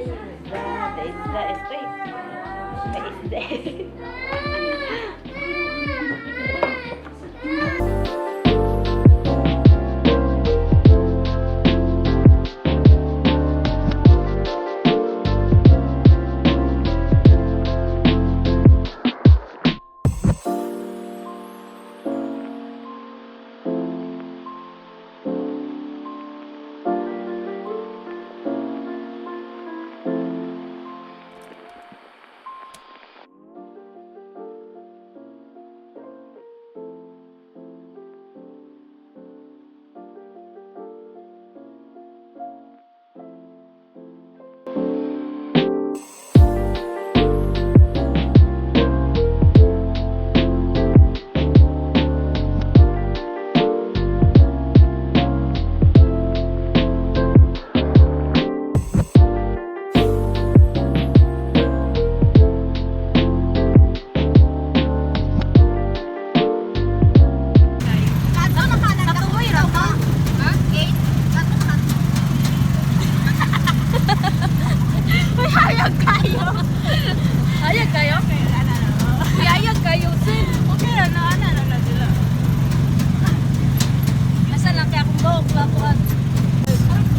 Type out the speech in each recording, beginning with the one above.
isda, estoy. La isda.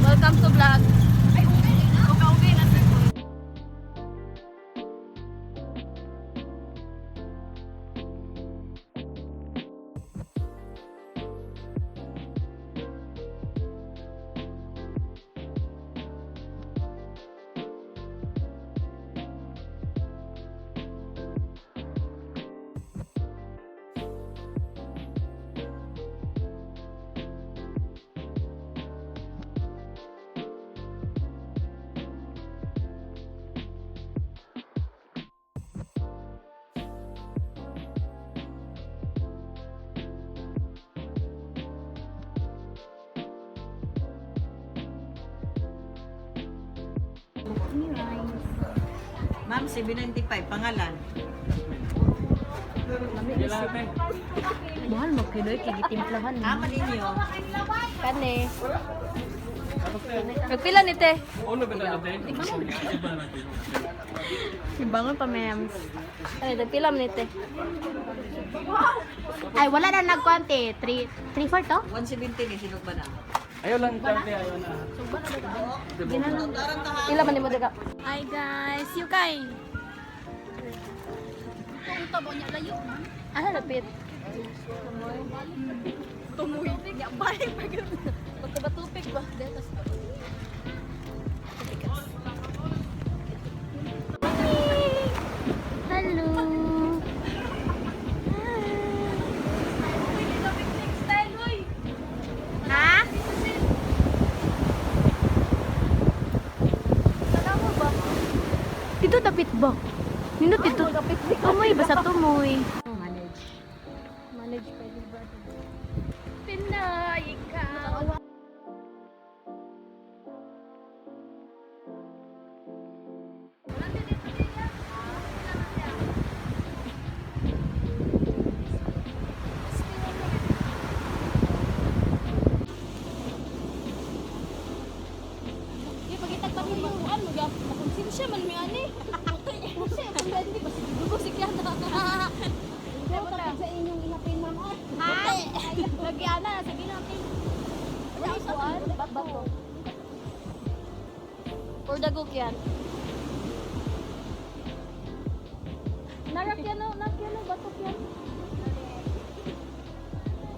Welcome to vlog. Ma'am, 795, pangalan. Mahal mo kiloy kigitimplahan. Ama ninyo. Kani. Nagpila ni te. Ibangon pa mems. Ay, nagpila ni te. Ay, wala na nagkwante. 3-4 to? 170 ni sinog ba na? Ayaw lang kante, ayaw na. Ila man ni mo daga. Hi guys, yukay. Kung tabo niya layo. Ano lapit? Tumoy. Ya balik pa gyud. Pagkabatupig ba? Detas. Hello. Ha? Dito dapit ba? Nindot dito. Tumoy, basta tumoy. Manage pa yung brother. Pinay, ikaw. Pagitag pa yung ano, makonsensya man may ani. Kasi ang hindi ba sige dugo sikya na. Sa inyong inapin ma'am. Ha? Lagi ana sige natin. Wala kuan, bato. Or dagok yan. Narak yan no, batok yan.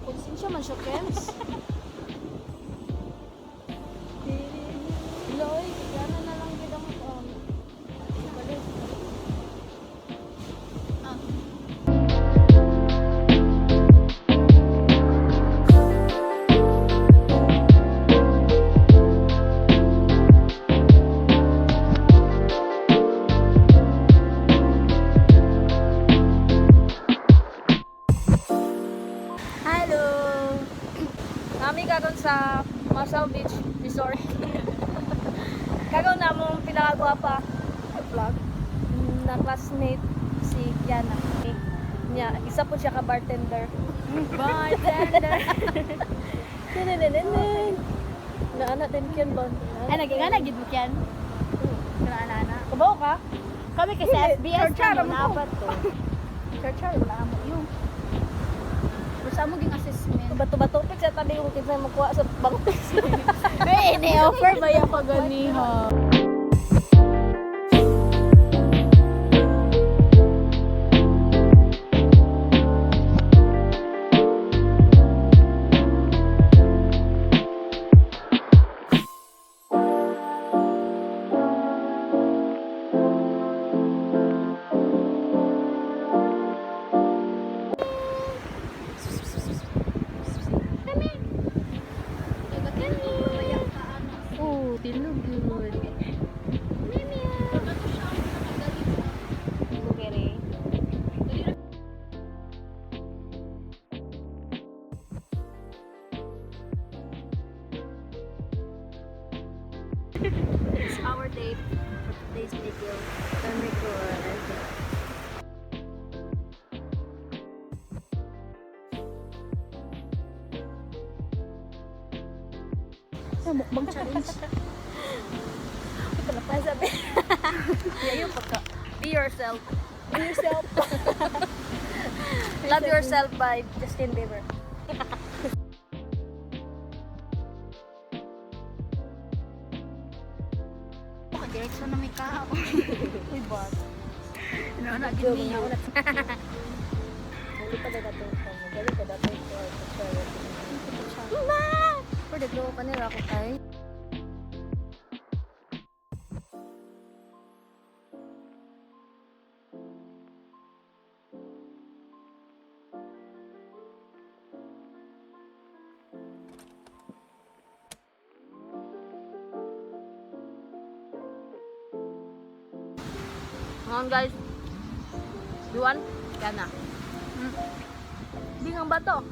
Konsensya man siya, Kems. Loy, gana na lang gid ang balik. Hello. Kami kagon sa Marshall Beach Resort. Kagaw na mong pinakagwapa vlog na classmate si Kiana. Nya, isa po siya ka bartender. Bartender. Na anak din Kian ba? Ay naging anak gid mo Kian. Naalala. Kabaw ka? Kami kasi SBS na napat to. Char-char, wala mo yung. Basta mo ging assessment. Bato-bato pik sa tabi ko kinsa makuha sa bangkos. Hey, ni-offer ba yung paganiha? Oh, tilog yun. It's our day for today's video. Mukbang challenge. Ito na pa sabi. Yayo pagka. Be yourself. Be yourself. Love yourself by Justin Bieber. Direksyon na may kao. Uy, bot. Nagin niyo. Hindi pa dagat ito. Magaling pa dagat ito. Ma! Pwede ko pa nila ako tayo. Ngayon guys, Duan, yan na. Bingang ba to?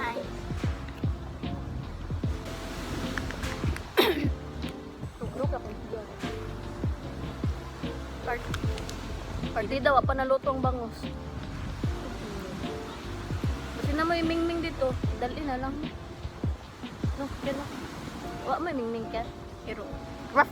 Hi. Tugrok ako dito. Partida, wa pa nalutong bangus. Kasi na may mingming dito, dali na lang. No, yan lang. Wa may mingming ka. Pero, rough.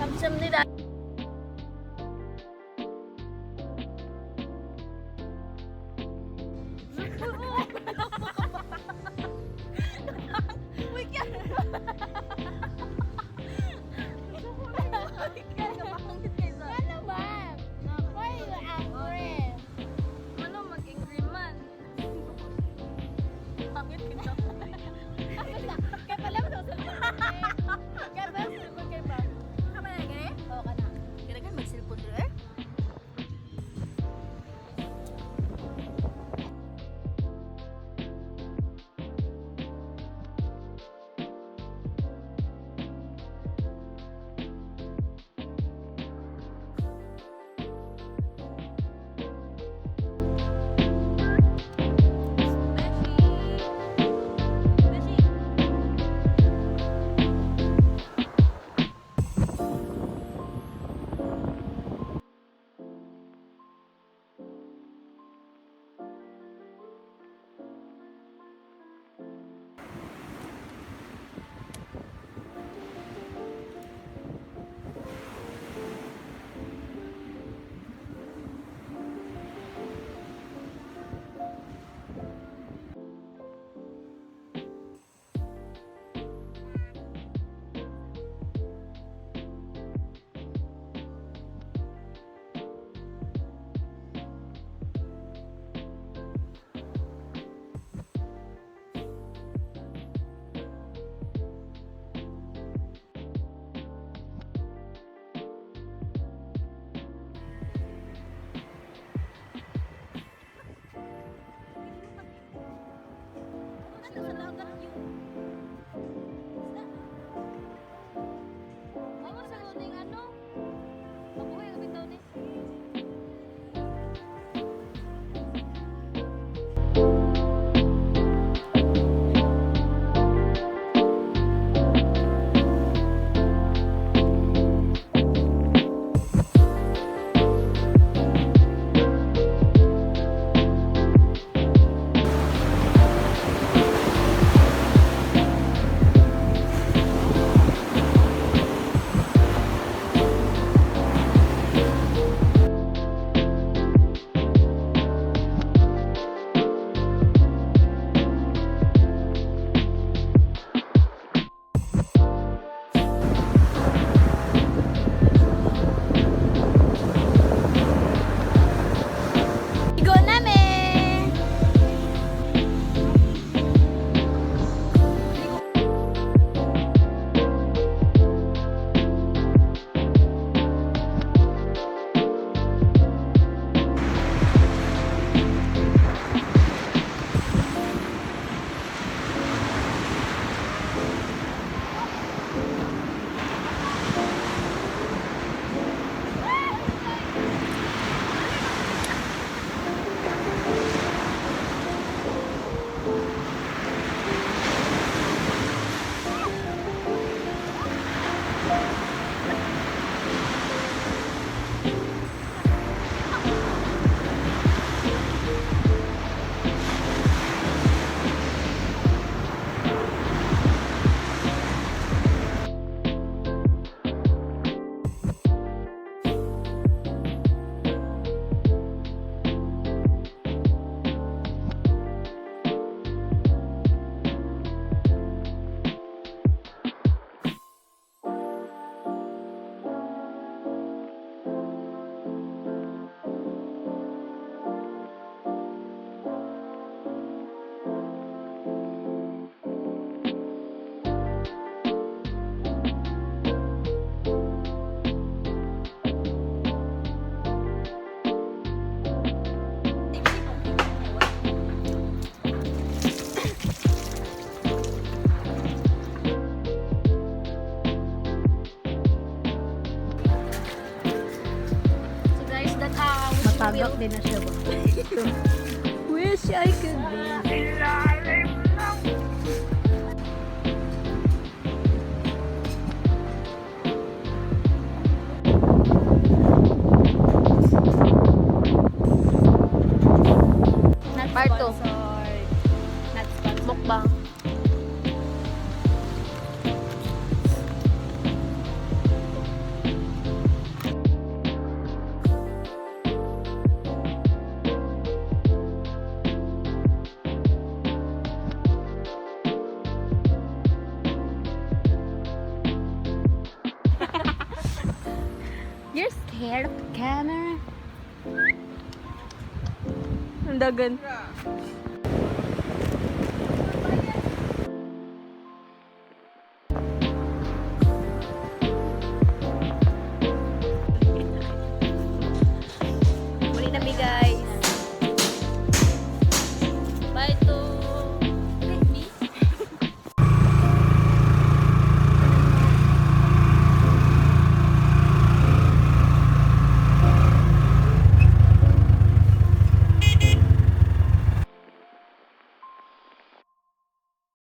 Samsam nila. Gagak din na siya ba? Wish I could be. Part 2. Mukbang. You're scared of the camera? Ang dagan.